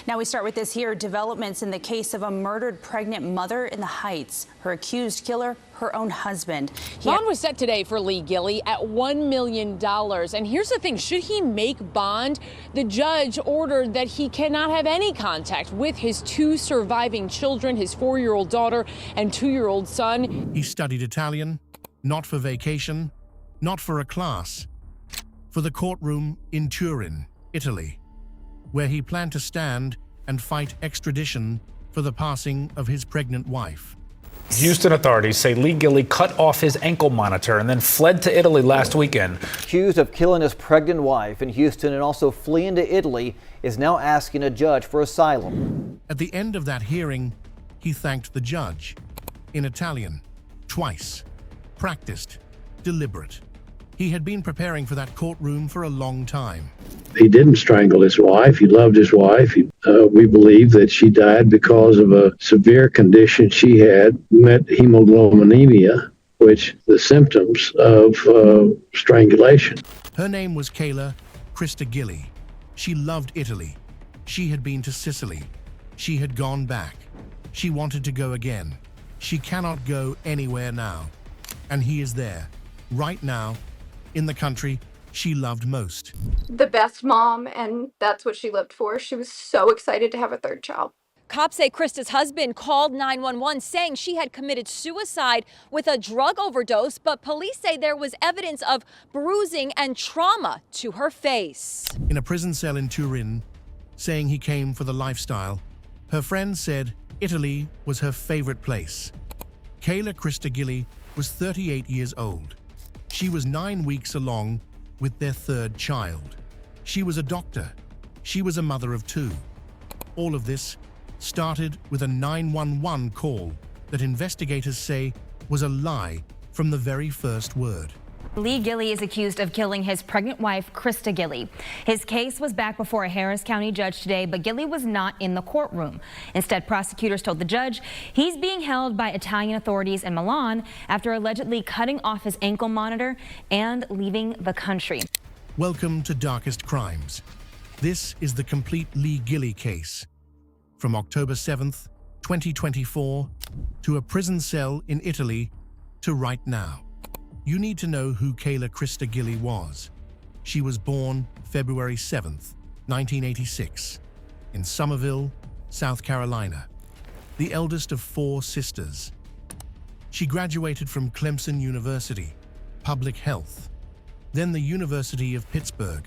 Now we start with this here. Developments in the case of a murdered pregnant mother in the Heights. Her accused killer, her own husband. Bond was set today for Lee Gilley at $1 million. And here's the thing, should he make bond? The judge ordered that he cannot have any contact with his two surviving children, his 4-year-old daughter and 2-year-old son. He studied Italian, not for vacation, not for a class, for the courtroom in Turin, Italy, where he planned to stand and fight extradition for the passing of his pregnant wife. Houston authorities say Lee Gilley cut off his ankle monitor and then fled to Italy last weekend. Accused of killing his pregnant wife in Houston and also fleeing to Italy, is now asking a judge for asylum. At the end of that hearing, he thanked the judge in Italian, twice, practiced, deliberate. He had been preparing for that courtroom for a long time. He didn't strangle his wife. He loved his wife. We believe that she died because of a severe condition she had, hemoglobinemia, which the symptoms of strangulation. Her name was Kayla Christa Gilley. She loved Italy. She had been to Sicily. She had gone back. She wanted to go again. She cannot go anywhere now. And he is there, right now, in the country she loved most. The best mom, and that's what she lived for. She was so excited to have a third child. Cops say Krista's husband called 911 saying she had committed suicide with a drug overdose, but police say there was evidence of bruising and trauma to her face. In a prison cell in Turin, saying he came for the lifestyle, her friend said Italy was her favorite place. Kayla Christa Gilley was 38 years old. She was 9 weeks along with their third child. She was a doctor. She was a mother of 2. All of this started with a 911 call that investigators say was a lie from the very first word. Lee Gilley is accused of killing his pregnant wife, Christa Gilley. His case was back before a Harris County judge today, but Gilley was not in the courtroom. Instead, prosecutors told the judge he's being held by Italian authorities in Milan after allegedly cutting off his ankle monitor and leaving the country. Welcome to Darkest Crimes. This is the complete Lee Gilley case. From October 7th, 2024, to a prison cell in Italy, to right now. You need to know who Kayla Christa Gilley was. She was born February 7th, 1986, in Summerville, South Carolina, the eldest of 4 sisters. She graduated from Clemson University, Public Health, then the University of Pittsburgh,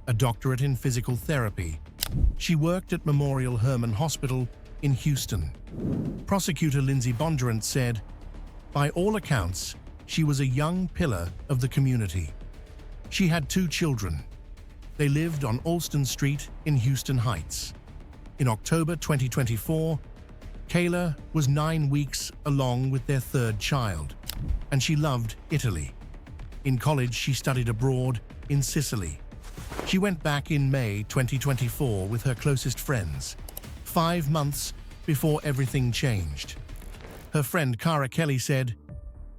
a doctorate in physical therapy. She worked at Memorial Hermann Hospital in Houston. Prosecutor Lindsey Mongerson said, by all accounts, she was a young pillar of the community. She had 2 children. They lived on Alston Street in Houston Heights. In October 2024, Kayla was 9 weeks along with their third child, and she loved Italy. In college, she studied abroad in Sicily. She went back in May 2024 with her closest friends, 5 months before everything changed. Her friend Cara Kelly said,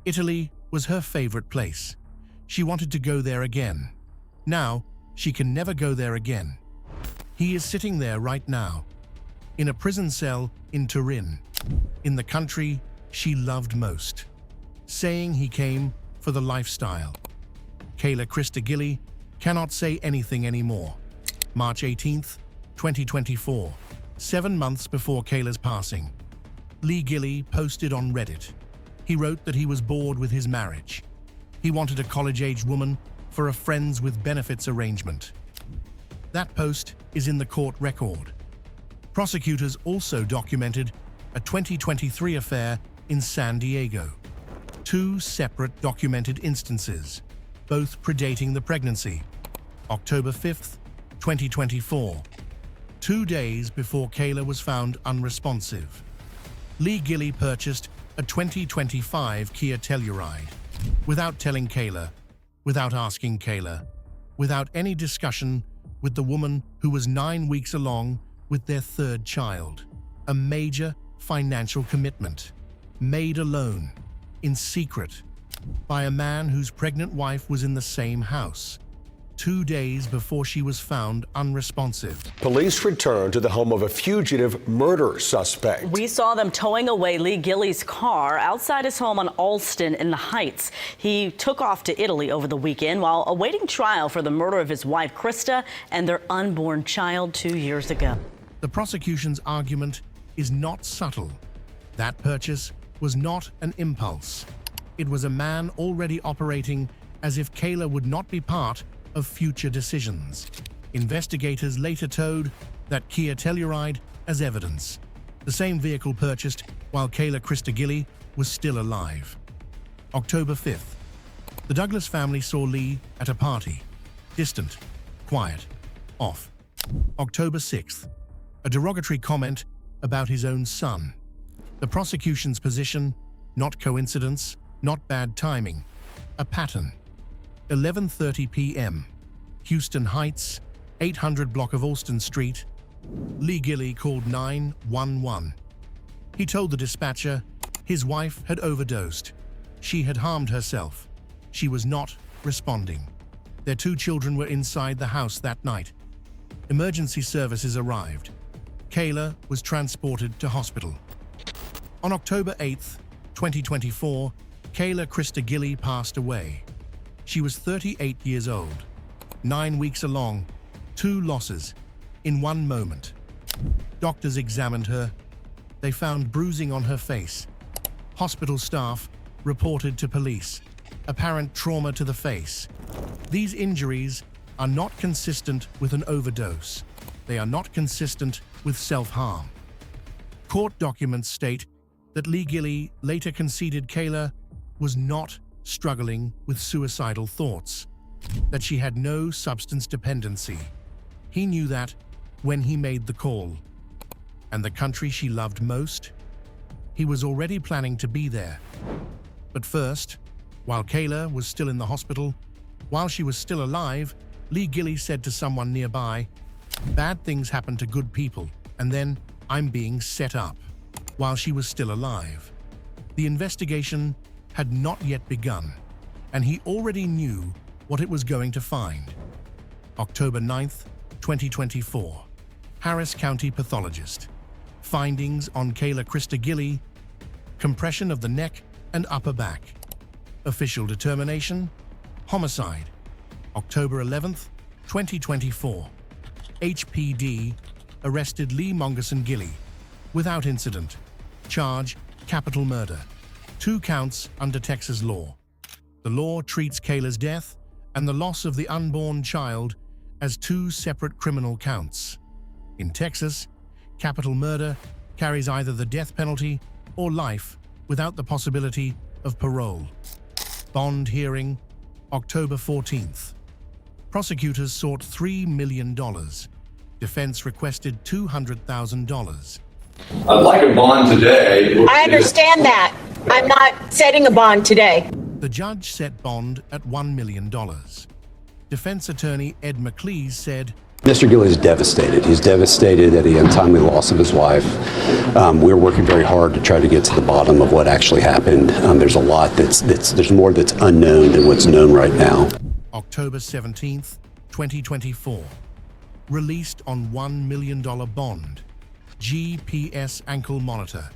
Italy was her favorite place. She wanted to go there again. Now, she can never go there again. He is sitting there right now, in a prison cell in Turin, in the country she loved most, saying he came for the lifestyle. Kayla Christa Gilley cannot say anything anymore. March 18th, 2024, 7 months before Kayla's passing, Lee Gilley posted on Reddit. He wrote that he was bored with his marriage. He wanted a college-age woman for a friends with benefits arrangement. That post is in the court record. Prosecutors also documented a 2023 affair in San Diego. 2 separate documented instances, both predating the pregnancy. October 5th, 2024, 2 days before Kayla was found unresponsive. Lee Gilley purchased a 2025 Kia Telluride, without telling Kayla, without asking Kayla, without any discussion with the woman who was 9 weeks along with their third child. A major financial commitment, made alone, in secret, by a man whose pregnant wife was in the same house. 2 days before she was found unresponsive. Police returned to the home of a fugitive murder suspect. We saw them towing away Lee Gilley's car outside his home on Alston in the Heights. He took off to Italy over the weekend while awaiting trial for the murder of his wife, Christa, and their unborn child 2 years ago. The prosecution's argument is not subtle. That purchase was not an impulse. It was a man already operating as if Kayla would not be part of future decisions. Investigators later towed that Kia Telluride as evidence, the same vehicle purchased while Kayla Christa Gilley was still alive. October 5th, the Douglas family saw Lee at a party, distant, quiet, off. October 6th, a derogatory comment about his own son. The prosecution's position, not coincidence, not bad timing, a pattern. 11:30 p.m., Houston Heights, 800 block of Alston Street. Lee Gilley called 911. He told the dispatcher his wife had overdosed. She had harmed herself. She was not responding. Their 2 children were inside the house that night. Emergency services arrived. Kayla was transported to hospital. On October 8th, 2024, Kayla Christa Gilley passed away. She was 38 years old. 9 weeks along, 2 losses in one moment. Doctors examined her. They found bruising on her face. Hospital staff reported to police apparent trauma to the face. These injuries are not consistent with an overdose. They are not consistent with self-harm. Court documents state that Lee Gilley later conceded Kayla was not struggling with suicidal thoughts, that she had no substance dependency. He knew that when he made the call. And the country she loved most? He was already planning to be there. But first, while Kayla was still in the hospital, while she was still alive, Lee Gilley said to someone nearby, "Bad things happen to good people, and then I'm being set up," while she was still alive. The investigation had not yet begun, and he already knew what it was going to find. October 9th, 2024. Harris County pathologist. Findings on Kayla Christa Gilley: compression of the neck and upper back. Official determination: homicide. October 11th, 2024. HPD arrested Lee Mongerson Gilley without incident. Charge: capital murder. 2 counts under Texas law. The law treats Kayla's death and the loss of the unborn child as 2 separate criminal counts. In Texas, capital murder carries either the death penalty or life without the possibility of parole. Bond hearing, October 14th. Prosecutors sought $3 million. Defense requested $200,000. I'd like a bond today. I understand that. I'm not setting a bond today. The judge set bond at $1 million. Defense attorney Ed McLeese said, Mr. Gilley is devastated. He's devastated at the untimely loss of his wife. We're working very hard to try to get to the bottom of what actually happened. There's a lot there's more that's unknown than what's known right now. October 17th, 2024. Released on $1 million bond. GPS ankle monitor.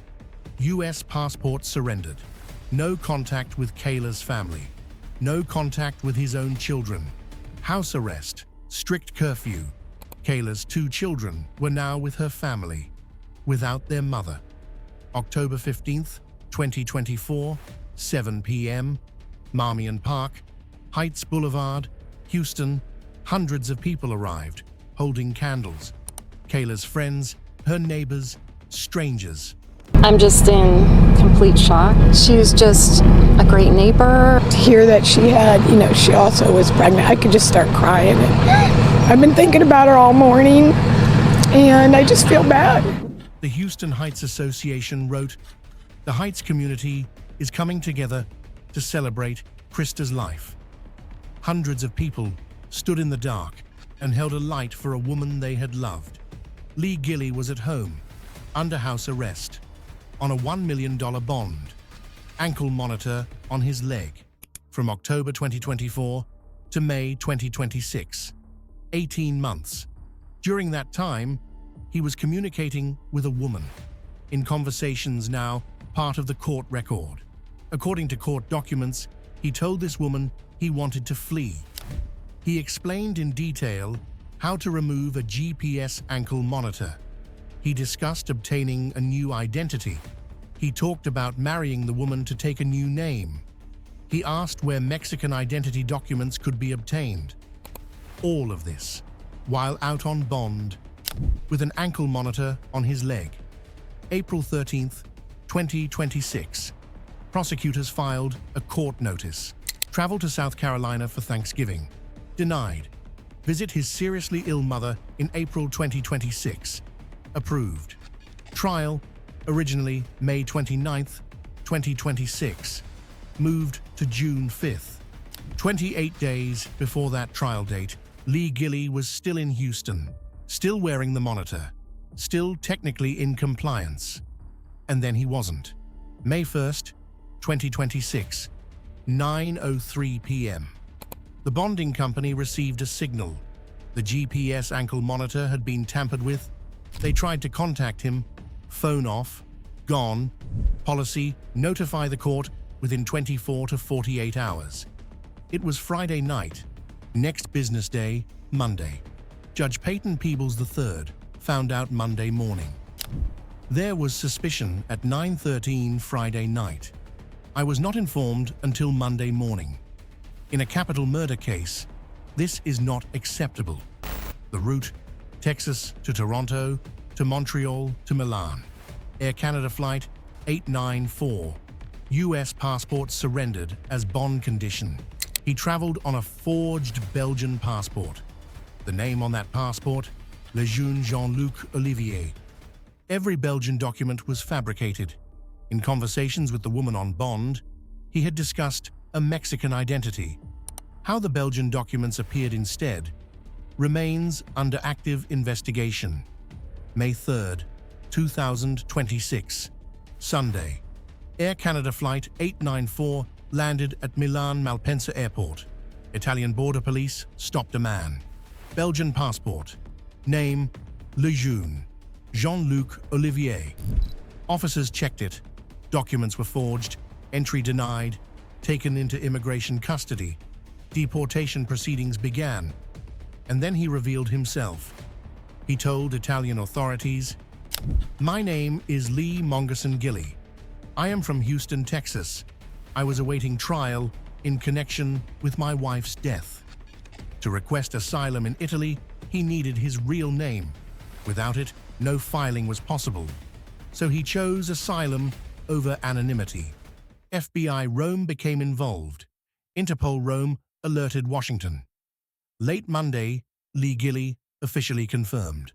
U.S. passport surrendered. No contact with Kayla's family. No contact with his own children. House arrest. Strict curfew. Kayla's 2 children were now with her family, without their mother. October 15th, 2024, 7 p.m., Marmion Park, Heights Boulevard, Houston. Hundreds of people arrived, holding candles. Kayla's friends, her neighbors, strangers. I'm just in complete shock. She was just a great neighbor. To hear that she had, she also was pregnant, I could just start crying. I've been thinking about her all morning, and I just feel bad. The Houston Heights Association wrote, "The Heights community is coming together to celebrate Christa's life." Hundreds of people stood in the dark and held a light for a woman they had loved. Lee Gilley was at home, under house arrest, on a $1 million bond, ankle monitor on his leg. From October 2024, to May 2026, 18 months. During that time, he was communicating with a woman, in conversations now part of the court record. According to court documents, he told this woman he wanted to flee. He explained in detail how to remove a GPS ankle monitor. He discussed obtaining a new identity. He talked about marrying the woman to take a new name. He asked where Mexican identity documents could be obtained. All of this while out on bond with an ankle monitor on his leg. April 13th, 2026. Prosecutors filed a court notice. Travel to South Carolina for Thanksgiving. Denied. Visit his seriously ill mother in April 2026. Approved. Trial, originally May 29th, 2026. Moved to June 5th. 28 days before that trial date, Lee Gilley was still in Houston, still wearing the monitor, still technically in compliance. And then he wasn't. May 1st, 2026, 9:03 p.m. The bonding company received a signal. The GPS ankle monitor had been tampered with. They tried to contact him. Phone off. Gone. Policy: notify the court within 24 to 48 hours. It was Friday night. Next business day, Monday. Judge Peyton Peebles III found out Monday morning. There was suspicion at 9:13 Friday night. I was not informed until Monday morning. In a capital murder case, this is not acceptable. The route: Texas to Toronto, to Montreal to Milan. Air Canada flight 894. U.S. passport surrendered as bond condition. He traveled on a forged Belgian passport. The name on that passport: Lejeune Jean-Luc Olivier. Every Belgian document was fabricated. In conversations with the woman on bond, he had discussed a Mexican identity. How the Belgian documents appeared instead remains under active investigation. May 3rd, 2026, Sunday. Air Canada flight 894 landed at Milan Malpensa Airport. Italian border police stopped a man. Belgian passport. Name: Lejeune Jean-Luc Olivier. Officers checked it. Documents were forged. Entry denied. Taken into immigration custody. Deportation proceedings began. And then he revealed himself. He told Italian authorities, "My name is Lee Mongerson Gilley. I am from Houston, Texas. I was awaiting trial in connection with my wife's death. To request asylum in Italy, he needed his real name. Without it, no filing was possible. So he chose asylum over anonymity. FBI Rome became involved. Interpol Rome alerted Washington. Late Monday, Lee Gilley officially confirmed.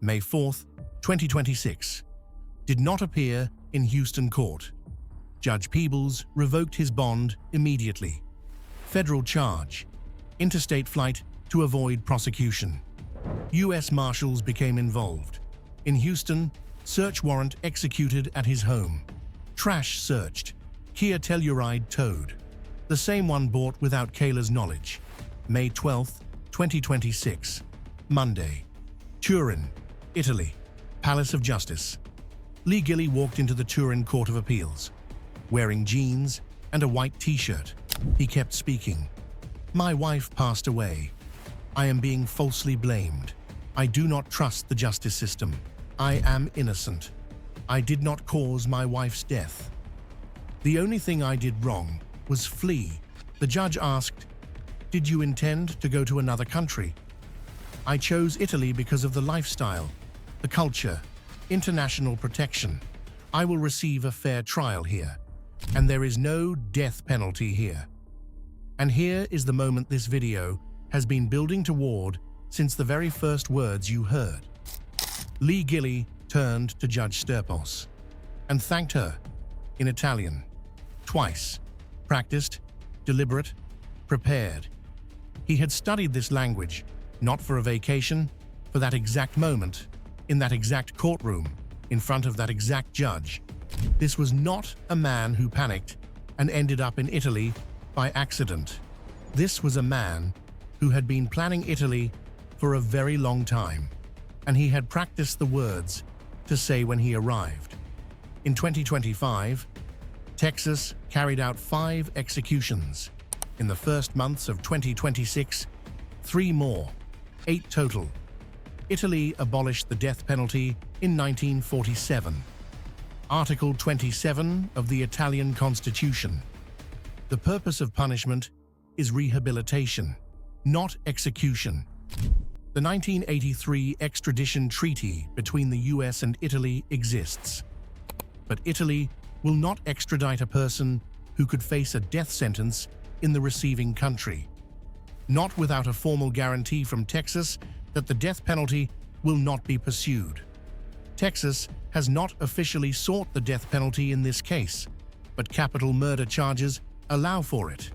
May 4th, 2026. Did not appear in Houston court. Judge Peebles revoked his bond immediately. Federal charge: interstate flight to avoid prosecution. U.S. Marshals became involved. In Houston, search warrant executed at his home. Trash searched. Kia Telluride towed. The same one bought without Kayla's knowledge. May 12th, 2026. Monday. Turin, Italy. Palace of Justice. Lee Gilley walked into the Turin Court of Appeals. Wearing jeans and a white t-shirt, he kept speaking. "My wife passed away. I am being falsely blamed. I do not trust the justice system. I am innocent. I did not cause my wife's death. The only thing I did wrong was flee." The judge asked, "Did you intend to go to another country?" "I chose Italy because of the lifestyle, the culture, international protection. I will receive a fair trial here, and there is no death penalty here." And here is the moment this video has been building toward since the very first words you heard. Lee Gilley turned to Judge Sturpos and thanked her in Italian. Twice. Practiced, deliberate, prepared. He had studied this language, not for a vacation, for that exact moment, in that exact courtroom, in front of that exact judge. This was not a man who panicked and ended up in Italy by accident. This was a man who had been planning Italy for a very long time, and he had practiced the words to say when he arrived. In 2025, Texas carried out 5 executions. In the first months of 2026, 3 more, 8 total. Italy abolished the death penalty in 1947. Article 27 of the Italian Constitution. The purpose of punishment is rehabilitation, not execution. The 1983 extradition treaty between the US and Italy exists, but Italy will not extradite a person who could face a death sentence in the receiving country, not without a formal guarantee from Texas that the death penalty will not be pursued. Texas has not officially sought the death penalty in this case, but capital murder charges allow for it.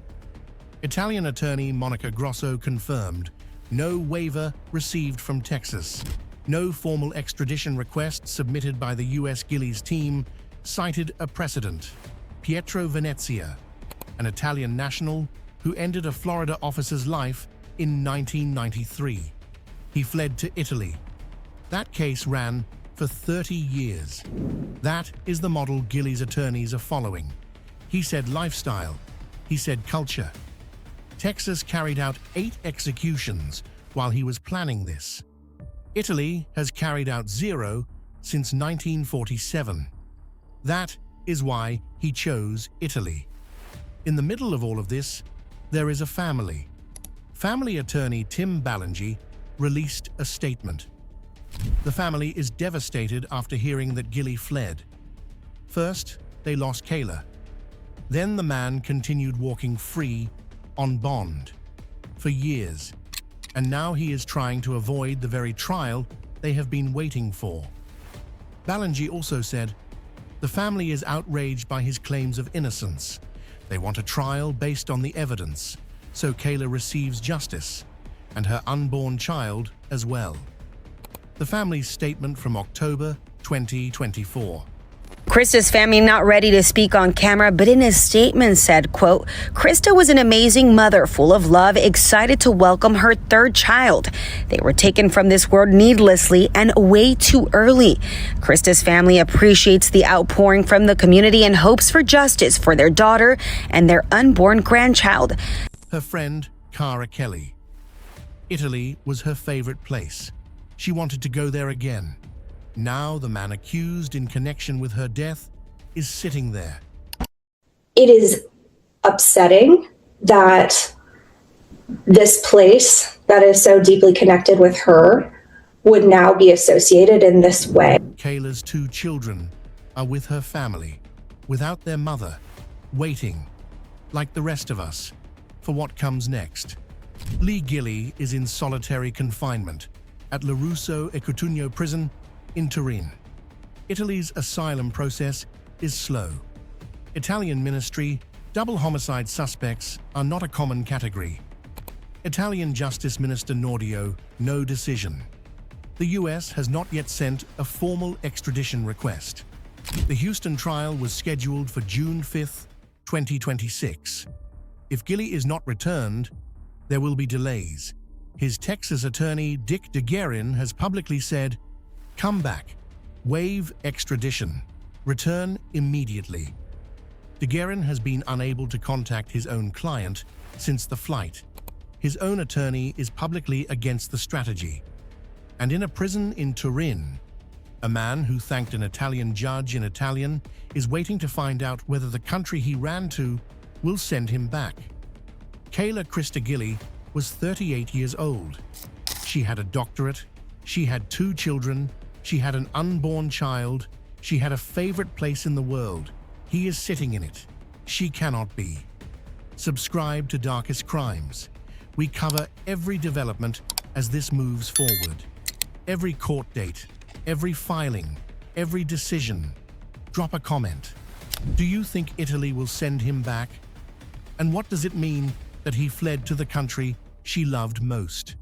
Italian attorney Monica Grosso confirmed no waiver received from Texas. No formal extradition request submitted by the U.S. Gilley's team cited a precedent. Pietro Venezia, an Italian national who ended a Florida officer's life in 1993. He fled to Italy. That case ran for 30 years. That is the model Gilley's attorneys are following. He said lifestyle. He said culture. Texas carried out 8 executions while he was planning this. Italy has carried out 0 since 1947. That is why he chose Italy. In the middle of all of this, there is a family. Family attorney Tim Ballingy released a statement. The family is devastated after hearing that Gilley fled. First, they lost Kayla. Then the man continued walking free on bond for years, and now he is trying to avoid the very trial they have been waiting for. Ballingy also said, "The family is outraged by his claims of innocence. They want a trial based on the evidence, so Kayla receives justice, and her unborn child as well." The family's statement from October 2024. Krista's family not ready to speak on camera, but in his statement said, quote, "Krista was an amazing mother, full of love, excited to welcome her 3rd child. They were taken from this world needlessly and way too early. Krista's family appreciates the outpouring from the community and hopes for justice for their daughter and their unborn grandchild." Her friend, Cara Kelly. Italy was her favorite place. She wanted to go there again. Now the man accused in connection with her death is sitting there. It is upsetting that this place that is so deeply connected with her would now be associated in this way. Kayla's 2 children are with her family, without their mother, waiting, like the rest of us, for what comes next. Lee Gilley is in solitary confinement at La Russo e Cutugno prison in Turin. Italy's asylum process is slow. Italian ministry, double homicide suspects are not a common category. Italian Justice Minister Nordio, no decision. The US has not yet sent a formal extradition request. The Houston trial was scheduled for June 5, 2026. If Gilley is not returned, there will be delays. His Texas attorney, Dick DeGuerin, has publicly said, "Come back, waive extradition, return immediately." DeGuerin has been unable to contact his own client since the flight. His own attorney is publicly against the strategy. And in a prison in Turin, a man who thanked an Italian judge in Italian is waiting to find out whether the country he ran to will send him back. Kayla Christa Gilley was 38 years old. She had a doctorate, she had 2 children, she had an unborn child, she had a favorite place in the world. He is sitting in it. She cannot be. Subscribe to Darkest Crimes. We cover every development as this moves forward. Every court date, every filing, every decision. Drop a comment. Do you think Italy will send him back? And what does it mean that he fled to the country she loved most?